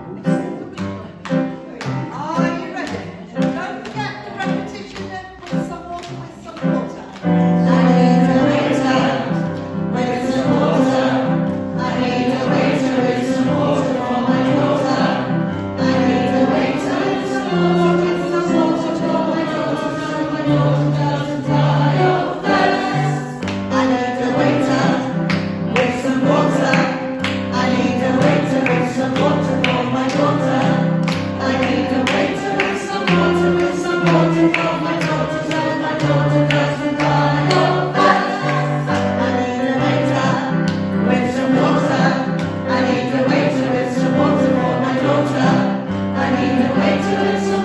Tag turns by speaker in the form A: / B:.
A: Are you ready? Don't forget the repetition of with some water, with some water.
B: I need a waiter with some water. I need a waiter with some water for my daughter. I need a waiter with some water for my daughter, so my daughter doesn't die of thirst. I need a waiter with some water. I need a waiter with some water for my daughter. I need a waiter with some water for my daughter, so my daughter doesn't die of thirst. I need a waiter with some water. I need a waiter with some water for my daughter. I need a waiter with some